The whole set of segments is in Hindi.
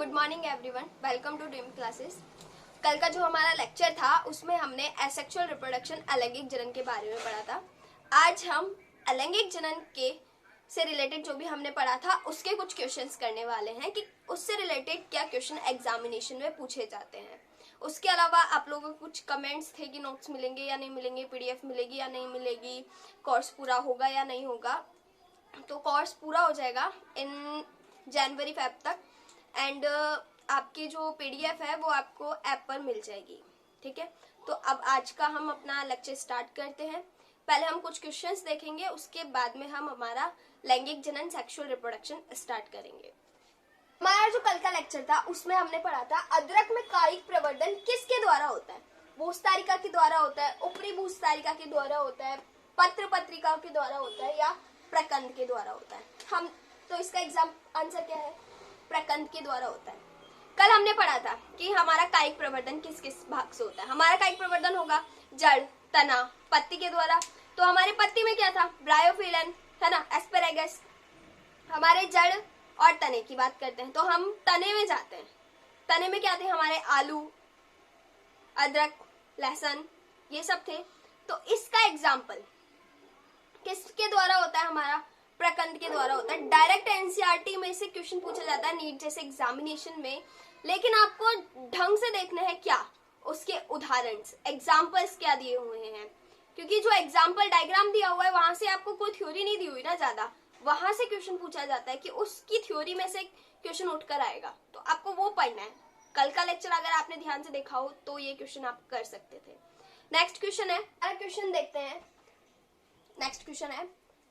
Good morning everyone, welcome to dream classes. कल का जो हमारा लेक्चर था उसमें हमने एसेक्सुअल रिप्रोडक्शन अलैंगिक जनन के बारे में पढ़ा था। आज हम अलैंगिक जनन के से रिलेटेड जो भी हमने पढ़ा था उसके कुछ क्वेश्चंस करने वाले हैं कि उससे रिलेटेड क्या क्वेश्चन एग्जामिनेशन में पूछे जाते हैं। उसके अलावा आप लोगों को कुछ कमेंट्स थे कि नोट्स मिलेंगे या नहीं मिलेंगे, पीडीएफ मिलेगी या नहीं मिलेगी, कोर्स पूरा होगा या नहीं होगा। तो कोर्स पूरा हो जाएगा इन जनवरी फेब तक एंड आपकी जो पीडीएफ है वो आपको ऐप पर मिल जाएगी। ठीक है, तो अब आज का हम अपना लेक्चर स्टार्ट करते हैं। पहले हम कुछ क्वेश्चंस देखेंगे, उसके बाद में हम हमारा लैंगिक जनन सेक्सुअल रिप्रोडक्शन स्टार्ट करेंगे। हमारा जो कल का लेक्चर था उसमें हमने पढ़ा था अदरक में कायिक प्रवर्धन किसके द्वारा होता है। भूस्तारिका के द्वारा होता है, ऊपरी भूस्तारिका के द्वारा होता है, पत्र पत्रिका के द्वारा होता है या प्रकंद के द्वारा होता है। हम तो इसका आंसर क्या है, प्रकंद के द्वारा होता है। कल हमने पढ़ा था कि हमारा कायिक प्रवर्धन किस किस भाग से होता है। हमारा कायिक प्रवर्धन होगा जड़, तना, पत्ती के द्वारा। तो हमारे पत्ती में क्या था, ब्रायोफिलन है ना, एस्पेरेगस। हमारे जड़ और तने की बात करते हैं तो हम तने में जाते हैं। तने में क्या थे, हमारे आलू, अदरक, लहसुन, ये सब थे। तो इसका एग्जाम्पल किसके द्वारा होता है, हमारा प्रकंद के द्वारा होता है। डायरेक्ट एनसीईआरटी में से क्वेश्चन पूछा जाता है नीट जैसे एग्जामिनेशन में, लेकिन आपको ढंग से देखना है क्या उसके उदाहरण, एग्जाम्पल्स क्या दिए हुए हैं। क्योंकि जो एग्जाम्पल डायग्राम दिया हुआ है वहां से आपको कोई थ्योरी नहीं दी हुई ना ज्यादा, वहां से क्वेश्चन पूछा जाता है कि उसकी थ्योरी में से क्वेश्चन उठकर आएगा, तो आपको वो पढ़ना है। कल का लेक्चर अगर आपने ध्यान से देखा हो तो ये क्वेश्चन आप कर सकते थे। नेक्स्ट क्वेश्चन है, क्वेश्चन देखते हैं। नेक्स्ट क्वेश्चन है,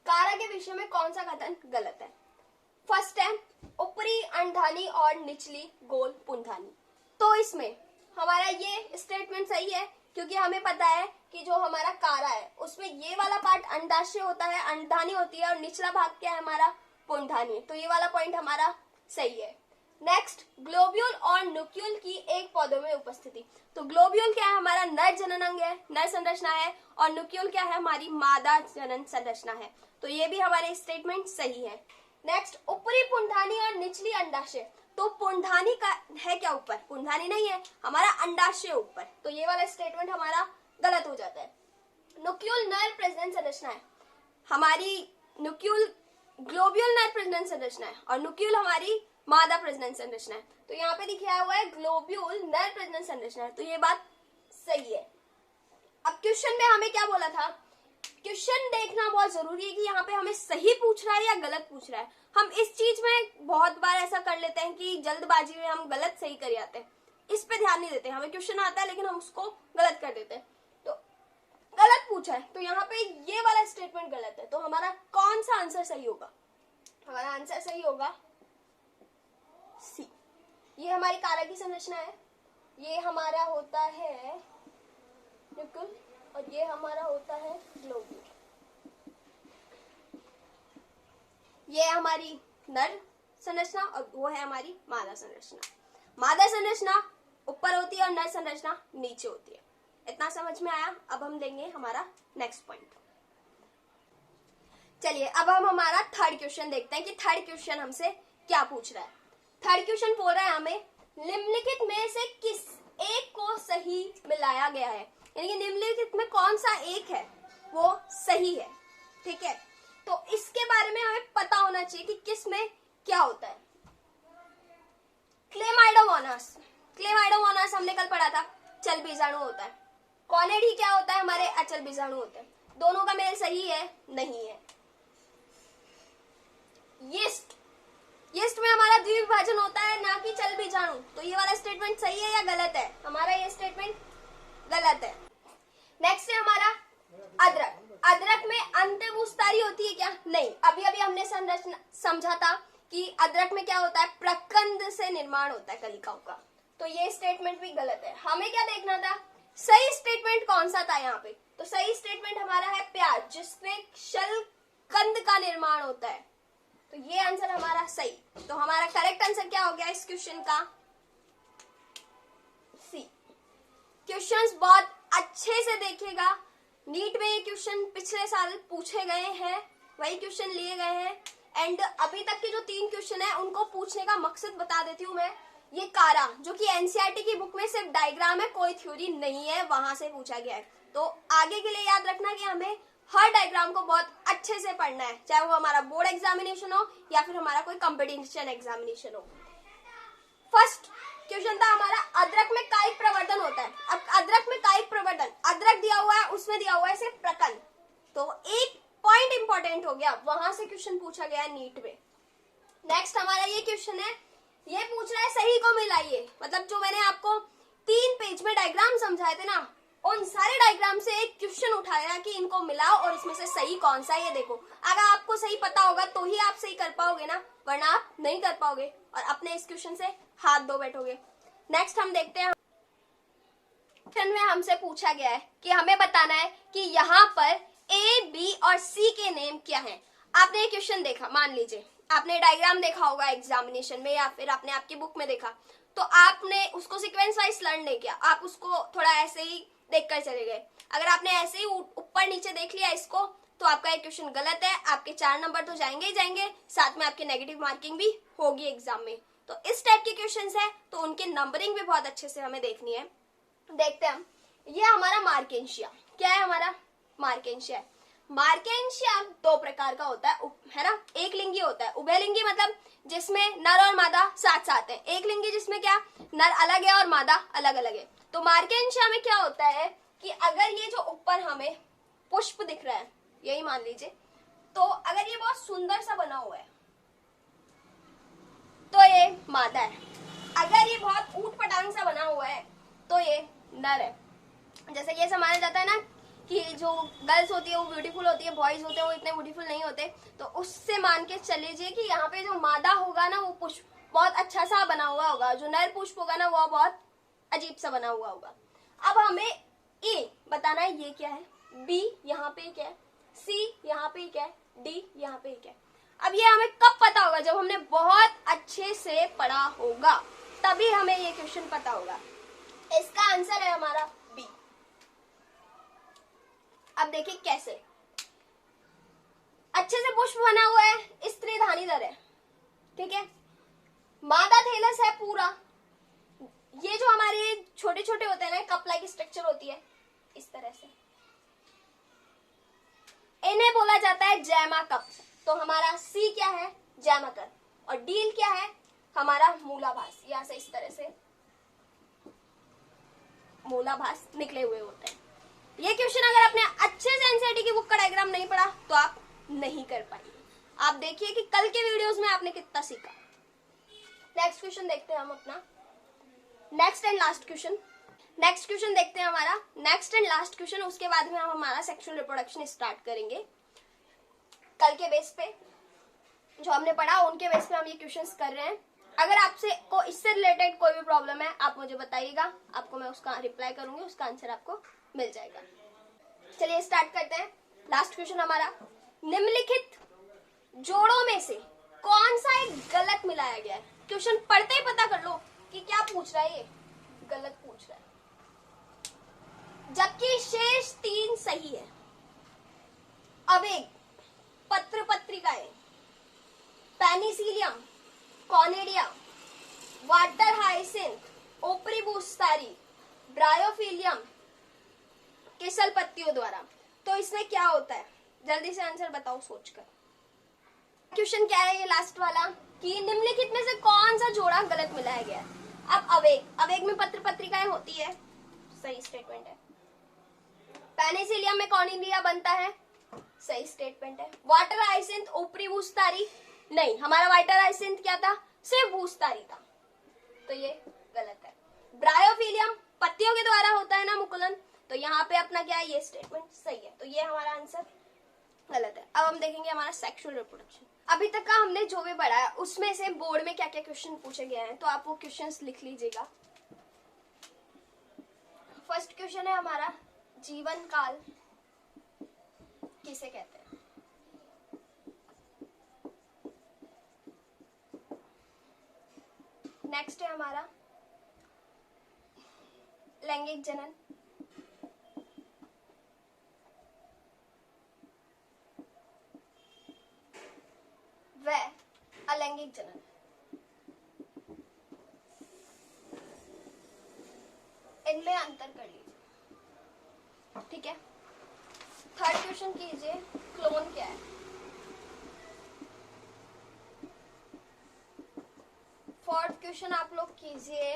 कारा के विषय में कौन सा कथन गलत है। फर्स्ट है ऊपरी अंडानी और निचली गोल पुंधानी। तो इसमें हमारा ये स्टेटमेंट सही है क्योंकि हमें पता है कि जो हमारा कारा है उसमें ये वाला पार्ट अंडाशय होता है, अंडानी होती है, और निचला भाग क्या है हमारा, पुंधानी। तो ये वाला पॉइंट हमारा सही है। नेक्स्ट, ग्लोब्यूल और न्यूक्यूल की एक पौधे में उपस्थिति। तो ग्लोब्यूल क्या है, हमारा नर जनन अंग है, नर संरचना है, और न्यूक्यूल क्या है, हमारी मादा जनन संरचना है। तो ये भी हमारे स्टेटमेंट सही है। नेक्स्ट, ऊपरी पुंधानी और निचली अंडाशय। तो पुंधानी का है क्या ऊपर, पुंधानी नहीं है, हमारा अंडाशय ऊपर। तो ये वाला स्टेटमेंट हमारा गलत हो जाता है। न्यूक्यूल नर प्रजनन संरचना है, हमारी न्यूक्यूल ग्लोब्यूल नर प्रजनन संरचना है और न्यूक्यूल हमारी मादा प्रजनन संरचना है। तो यहाँ पे दिखाया हुआ है ग्लोब्यूल नर प्रजनन संरचना है, तो ये बात सही है। अब क्वेश्चन में हमें क्या बोला था, क्वेश्चन देखना बहुत जरूरी है कि यहाँ पे हमें सही पूछ रहा है या गलत पूछ रहा है। हम इस चीज में बहुत बार ऐसा कर लेते हैं कि जल्दबाजी में हम गलत सही कर जाते हैं, इस पे ध्यान नहीं देते। हमें क्वेश्चन आता है लेकिन हम उसको गलत कर देते हैं, तो गलत पूछा है। तो यहाँ पे ये वाला स्टेटमेंट गलत है। तो हमारा कौन सा आंसर सही होगा, हमारा आंसर सही होगा सी। ये हमारी कारा की संरचना है, ये हमारा होता है न्यूक्लियस और ये हमारा होता है ग्लोब्यूल। ये हमारी नर संरचना और वो है हमारी मादा संरचना। मादा संरचना ऊपर होती है और नर संरचना नीचे होती है। इतना समझ में आया। अब हम लेंगे हमारा नेक्स्ट पॉइंट। चलिए अब हम हमारा थर्ड क्वेश्चन देखते हैं कि थर्ड क्वेश्चन हमसे क्या पूछ रहा है। थर्ड क्वेश्चन बोल रहा है हमें निम्नलिखित में से किस एक को सही मिलाया गया है, यानी कि निम्नलिखित में कौन सा एक है वो सही है। ठीक है, तो इसके बारे में हमें पता होना चाहिए कि किस में क्या होता है। क्लेमाइडोमोनास, क्लेमाइडोमोनास हमने कल पढ़ा था, चल बीजाणु होता है। कॉनेडी क्या होता है, हमारे अचल बीजाणु होते हैं। दोनों का मेल सही है, नहीं है। यीस्ट, यीस्ट में हमारा द्विविभाजन होता है ना कि चल बीजाणु। तो ये वाला स्टेटमेंट सही है या गलत है, हमारा ये स्टेटमेंट गलत है। नेक्स्ट है हमारा अदरक। अदरक में अंतःभूस्तारी होती है क्या, नहीं। अभी अभी हमने संरचना समझा था कि अदरक में क्या होता है, प्रकंद से निर्माण होता है कलिकाओं का। तो ये स्टेटमेंट भी गलत है। हमें क्या देखना था, सही स्टेटमेंट कौन सा था यहाँ पे। तो सही स्टेटमेंट हमारा है प्याज, जिसमें शलकंद का निर्माण होता है। तो ये आंसर हमारा सही। तो हमारा करेक्ट आंसर क्या हो गया इस क्वेश्चन का, सी। क्वेश्चंस बहुत अच्छे से देखिएगा, नीट में ये क्वेश्चन पिछले साल पूछे गए हैं, वही क्वेश्चन लिए गए हैं। एंड अभी तक के जो 3 क्वेश्चन है उनको पूछने का मकसद बता देती हूँ मैं। ये कारा जो कि एनसीईआरटी की बुक में सिर्फ डायग्राम है, कोई थ्योरी नहीं है, वहां से पूछा गया है। तो आगे के लिए याद रखना कि हमें हर डायग्राम को बहुत अच्छे से पढ़ना है, चाहे वो हमारा बोर्ड एग्जामिनेशन हो या फिर हमारा कोई कंपटीशन एग्जामिनेशन हो। फर्स्ट क्वेश्चन था हमारा, अदरक में कायिक प्रवर्धन होता है। अब अदरक में कायिक प्रवर्धन, अदरक दिया हुआ है, उसमें दिया हुआ है सिर्फ प्रकन, तो एक पॉइंट इंपॉर्टेंट हो गया, वहां से क्वेश्चन पूछा गया नीट में। नेक्स्ट हमारा ये क्वेश्चन है, ये पूछ रहा है सही को मिलाइए। मतलब जो मैंने आपको 3 पेज में डायग्राम समझाए थे ना, उन सारे डायग्राम से एक क्वेश्चन उठाया कि इनको मिलाओ और इसमें से सही कौन सा है ये देखो। अगर आपको सही पता होगा तो ही आप सही कर पाओगे ना, वरना आप नहीं कर पाओगे और अपने इस क्वेश्चन से हाथ धो बैठोगे। नेक्स्ट हम देखते हैं, क्वेश्चन में हमसे पूछा गया है कि हमें बताना है कि यहाँ पर ए, बी और सी के नेम क्या हैं। आपने ये क्वेश्चन देखा, मान लीजिए आपने डायग्राम देखा होगा एग्जामिनेशन में या फिर आपने आपकी बुक में देखा, तो आपने उसको सीक्वेंस वाइज लर्न नहीं किया, आप उसको थोड़ा ऐसे ही देख कर चले गए। अगर आपने ऐसे ही ऊपर नीचे देख लिया इसको, तो आपका ये क्वेश्चन गलत है, आपके 4 नंबर तो जाएंगे ही जाएंगे, साथ में आपकी नेगेटिव मार्किंग भी होगी एग्जाम में। तो इस टाइप के क्वेश्चन है, तो उनकी नंबरिंग भी बहुत अच्छे से हमें देखनी है। देखते हैं हम, ये हमारा मार्केंशिया, क्या है हमारा मार्केंशिया। मार्केंशिया 2 प्रकार का होता है ना, एक लिंगी होता है, उभयलिंगी मतलब जिसमें नर और मादा साथ साथ है, एक लिंगी जिसमें क्या नर अलग है और मादा अलग अलग है। तो मार्केंशिया में क्या होता है कि अगर ये जो ऊपर हमें पुष्प दिख रहा है, यही मान लीजिए, तो अगर ये बहुत सुंदर सा बना हुआ है तो ये मादा है, अगर ये बहुत ऊट पटांग सा बना हुआ है तो ये नर है। जैसे ये समझा जाता है ना कि जो गर्ल्स होती है वो ब्यूटीफुल होती है, बॉयज होते हैं वो इतने ब्यूटीफुल नहीं होते, तो उससे मान के चल लीजिए कि यहाँ पे जो मादा होगा ना वो पुष्प बहुत अच्छा सा बना हुआ होगा, जो नर पुष्प होगा ना वो बहुत अजीब सा बना हुआ होगा। अब हमें ए बताना है ये क्या है, बी यहाँ पे क्या है, सी यहाँ पे क्या है, डी यहाँ पे क्या है। अब ये हमें कब पता होगा, जब हमने बहुत अच्छे से पढ़ा होगा, तभी हमें ये क्वेश्चन पता होगा। इसका आंसर है हमारा बी। अब देखिए कैसे, अच्छे से पुष्प बना हुआ है, स्त्री धानीधर है, ठीक है, मादा थैलस है पूरा, ये जो हमारे छोटे छोटे होते हैं ना कप लाइक स्ट्रक्चर होती है इस तरह से, इन्हें बोला जाता है जैमाकप। तो हमारा सी क्या है, जैमाकर, और डी क्या है हमारा मूलाभास, यहां से इस तरह से मूलाभास निकले हुए होते हैं। ये क्वेश्चन अगर आपने अच्छे से एनसीईआरटी की बुक का डायग्राम नहीं पढ़ा तो आप नहीं कर पाएंगे। आप देखिए कि कल के वीडियोस में आपने कितना सीखा। नेक्स्ट क्वेश्चन देखते हैं हम अपना, next and last question. Next question देखते हैं हमारा नेक्स्ट एंड लास्ट क्वेश्चन, उसके बाद में हम हमारा सेक्सुअल रिप्रोडक्शन स्टार्ट करेंगे। कल के बेस पे जो हमने पढ़ा उनके बेस पे हम ये क्वेश्चंस कर रहे हैं। अगर आपसे को इससे रिलेटेड कोई भी प्रॉब्लम है आप मुझे बताइएगा, आपको मैं उसका रिप्लाई करूंगी, उसका आंसर आपको मिल जाएगा। चलिए स्टार्ट करते हैं। लास्ट क्वेश्चन हमारा, निम्नलिखित जोड़ों में से कौन सा एक गलत मिलाया गया है। क्वेश्चन पढ़ते ही पता कर लो कि क्या पूछ रहा है, ये गलत पूछ रहा है, जबकि शेष 3 सही है। अवेग, पत्र पत्रिकाएं, पेनिसिलियम, कॉनेडिया, वाटर हाइसिंथ, ओपरीबूस्तारी, ब्रायोफिलियम, केसल पत्तियों द्वारा। तो इसमें क्या होता है, जल्दी से आंसर बताओ सोचकर। क्वेश्चन क्या है ये लास्ट वाला, कि निम्नलिखित में से कौन सा जोड़ा गलत मिलाया गया है। अब अवेग, अवेग में पत्र पत्रिकाएं होती है, सही स्टेटमेंट है। पेनिसिलियम में कॉर्निलिया बनता है, सही स्टेटमेंट है। वाटर हाइसिंथ, ओपरीबूस्तारी, नहीं, हमारा वाटर हाइसिंथ क्या था, सिर्फ बूस्तारी था, तो ये गलत है। ब्रायोफिलियम पत्तियों के द्वारा होता है ना मुकुलन, तो यहाँ पे अपना क्या है, ये स्टेटमेंट सही है, तो ये हमारा आंसर गलत है। अब हम देखेंगे हमारा सेक्सुअल रिप्रोडक्शन। अभी तक का हमने जो भी पढ़ा है उसमें से बोर्ड में क्या क्या क्वेश्चन पूछे गए हैं, तो आप वो क्वेश्चंस लिख लीजिएगा। फर्स्ट क्वेश्चन है हमारा, जीवन काल किसे कहते हैं। नेक्स्ट है हमारा लैंगिक जनन। व अलैंगिक जनन। इनमें अंतर कर लीजिए, ठीक है। थर्ड क्वेश्चन कीजिए, क्लोन क्या है। फोर्थ क्वेश्चन आप लोग कीजिए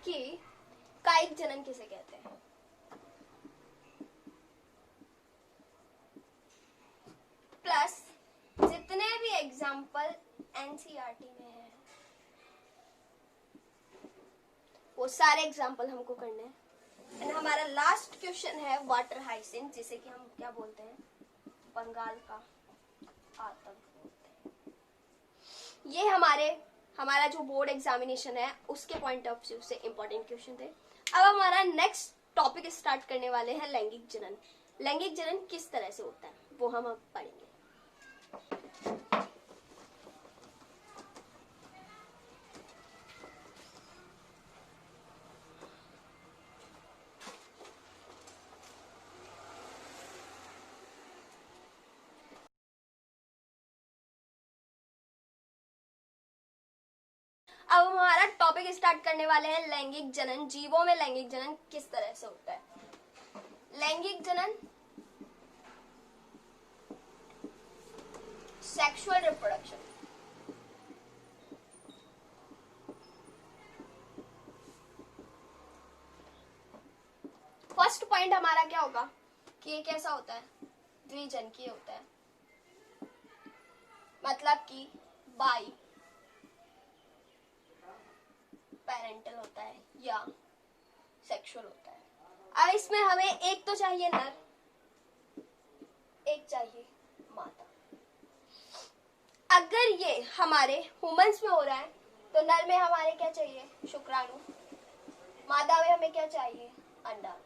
कि कायिक जनन किसे कहते हैं। प्लस जितने भी एग्जाम्पल एनसीईआरटी में है वो सारे एग्जाम्पल हमको करने हैं। एंड हमारा लास्ट क्वेश्चन है वाटर हाइसिंथ, जिसे कि हम क्या बोलते हैं, बंगाल का आतंक बोलते हैं। ये हमारा जो बोर्ड एग्जामिनेशन है उसके पॉइंट ऑफ व्यू से इंपॉर्टेंट क्वेश्चन थे। अब हमारा नेक्स्ट टॉपिक स्टार्ट करने वाले हैं लैंगिक जनन। लैंगिक जनन किस तरह से होता है वो हम अब पढ़ेंगे। अब हम हमारा टॉपिक स्टार्ट करने वाले हैं लैंगिक जनन। जीवों में लैंगिक जनन किस तरह से होता है। लैंगिक जनन सेक्सुअल रिप्रोडक्शन। फर्स्ट पॉइंट हमारा क्या होगा कि ये कैसा होता है, द्विजनकीय होता है, मतलब कि बाई पेरेंटल होता है या सेक्सुअल होता है। अब इसमें हमें एक तो चाहिए नर, एक चाहिए मादा। अगर ये हमारे ह्यूमंस में हो रहा है तो नर में हमारे क्या चाहिए, शुक्राणु, मादा में हमें क्या चाहिए, अंडा।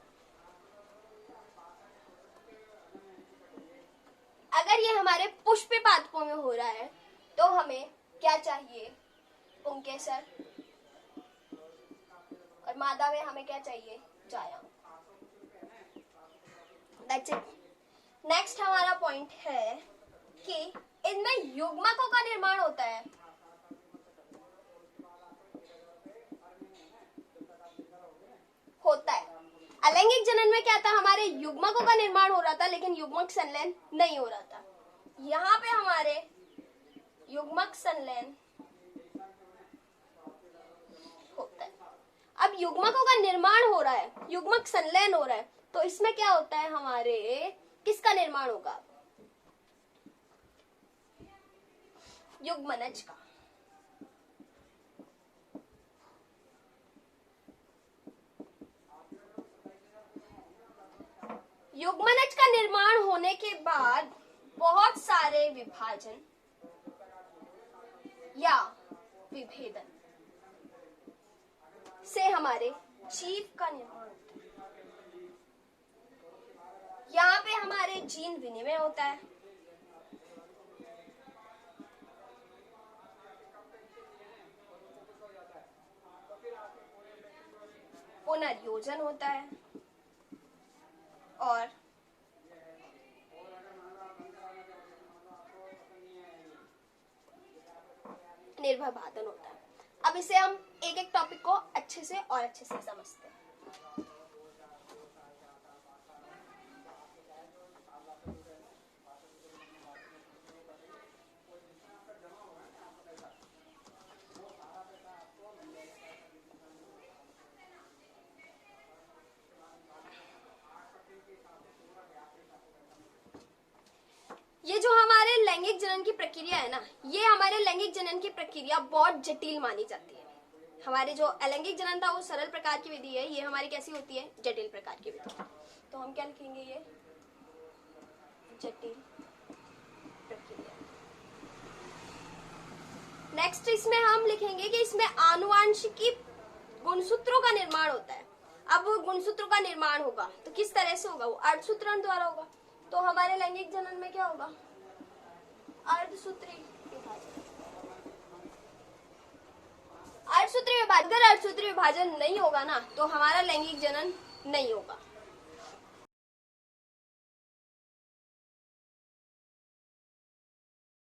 अगर ये हमारे पुष्प पादपों में हो रहा है तो हमें क्या चाहिए, पुंकेसर, और मादा में हमें क्या चाहिए, जायांग। That's it. नेक्स्ट हमारा पॉइंट है कि इनमें युग्मकों का निर्माण होता है। अलैंगिक जनन में क्या था, हमारे युग्मकों का निर्माण हो रहा था लेकिन युग्मक संलयन नहीं हो रहा था। यहाँ पे हमारे युग्मक संलयन होता है। अब युग्मकों का निर्माण हो रहा है, युग्मक संलयन हो रहा है, तो इसमें क्या होता है, हमारे किसका निर्माण होगा, युग्मनज का। युग्मनज का निर्माण होने के बाद बहुत सारे विभाजन या विभेदन से हमारे जीव का निर्माण होता है। यहाँ पे हमारे जीन विनिमय होता है, पुनर्योजन होता है और निर्भरबाधन होता है। अब इसे हम एक एक टॉपिक को अच्छे से और अच्छे से समझते हैं। ये जो हमारे लैंगिक जनन की प्रक्रिया है ना, ये हमारे लैंगिक जनन की प्रक्रिया बहुत जटिल मानी जाती है। हमारे जो अलैंगिक जनन था वो सरल प्रकार की विधि है, ये हमारी कैसी होती है, जटिल प्रकार की विधि। तो हम क्या लिखेंगे, ये जटिल प्रक्रिया। नेक्स्ट इसमें हम लिखेंगे कि इसमें आनुवांशिकी गुणसूत्रों का निर्माण होता है। अब वो गुणसूत्रों का निर्माण होगा तो किस तरह से होगा, वो अर्धसूत्रण द्वारा होगा। तो हमारे लैंगिक जनन में क्या होगा, अर्धसूत्री विभाजन। अर्धसूत्री विभाजन, अगर अर्धसूत्री विभाजन नहीं होगा ना तो हमारा लैंगिक जनन नहीं होगा।